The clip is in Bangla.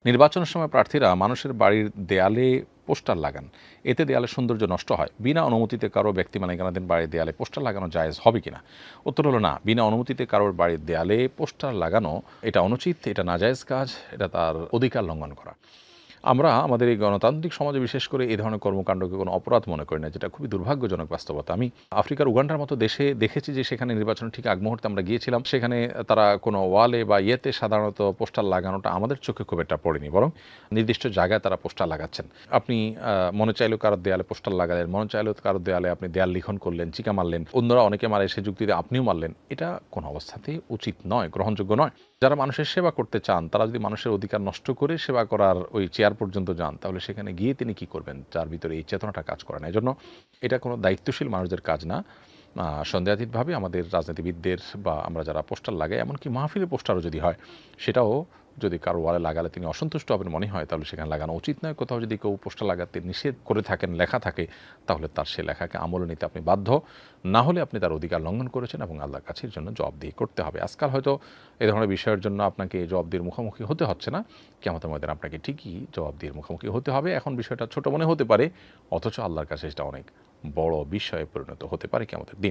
নির্বাচনের সময় প্রার্থীরা মানুষের বাড়ির দেয়ালে পোস্টার লাগান, এতে দেয়ালের সৌন্দর্য নষ্ট হয়। বিনা অনুমতিতে কারো ব্যক্তি মালিকানাধীন বাড়ির দেয়ালে পোস্টার লাগানো জায়েজ হবে কিনা? উত্তর হলো না। বিনা অনুমতিতে কারোর বাড়ির দেয়ালে পোস্টার লাগানো এটা অনুচিত, এটা নাজায়েজ কাজ, এটা তার অধিকার লঙ্ঘন করা। আমরা আমাদের এই গণতান্ত্রিক সমাজে বিশেষ করে এই ধরনের কর্মকাণ্ডকে কোনো অপরাধ মনে করি না, যেটা খুবই দুর্ভাগ্যজনক বাস্তবতা। আমি আফ্রিকার উগান্ডার মতো দেশে দেখেছি যে সেখানে নির্বাচনের ঠিক আগ মুহূর্তে আমরা গিয়েছিলাম, সেখানে তারা কোনো ওয়ালে বা ইয়েতে সাধারণত পোস্টার লাগানোটা আমাদের চোখে খুব একটা পড়েনি, বরং নির্দিষ্ট জায়গায় তারা পোস্টার লাগাচ্ছেন। আপনি মনে চাইলেও কারোর দেয়ালে পোস্টার লাগালেন, মনে চাইলেও কারোর দেয়ালে আপনি দেয়াল লিখন করলেন, চিকা মারলেন, অন্যরা অনেকে মারে সে যুক্তিতে আপনিও মারলেন। এটা কোনো অবস্থাতেই উচিত নয়, গ্রহণযোগ্য নয়। যারা মানুষের সেবা করতে চান তারা যদি মানুষের অধিকার নষ্ট করে সেবা করার ওই চেয়ার পর্যন্ত যান, তাহলে সেখানে গিয়ে তিনি কি করবেন, যার ভিতরে এই চেতনাটা কাজ করে না। এজন্য এটা কোনো দায়িত্বশীল মানুষদের কাজ না। সন্দেহাতীতভাবে আমাদের রাজনীতিবিদদের বা আমরা যারা পোস্টার লাগাই, এমনকি মাহফিলের পোস্টারও যদি হয়, সেটাও যদি কারো ওয়ালে লাগালে তিনি অসন্তুষ্ট হবেন মনে হয়, তাহলে সেখানে লাগানো উচিত নয়। কোথাও যদি কেউ পোস্টার লাগাতে নিষেধ করে থাকেন, লেখা থাকে, তাহলে তার সে লেখাকে আমলে নিতে আপনি বাধ্য। না হলে আপনি তার অধিকার লঙ্ঘন করেছেন এবং আল্লাহর কাছে এর জন্য জবাবদিহি করতে হবে। আজকাল হয়তো এ ধরনের বিষয়ের জন্য আপনাকে জবাবদিহির মুখোমুখি হতে হচ্ছে না, কিয়ামতের ময়দানে আপনাকে ঠিকই জবাবদিহির মুখোমুখি হতে হবে। এখন বিষয়টা ছোট মনে হতে পারে, অথচ আল্লাহর কাছে সেটা অনেক বড় বিষয়ে পরিণত হতে পারে কিয়ামতের দিন।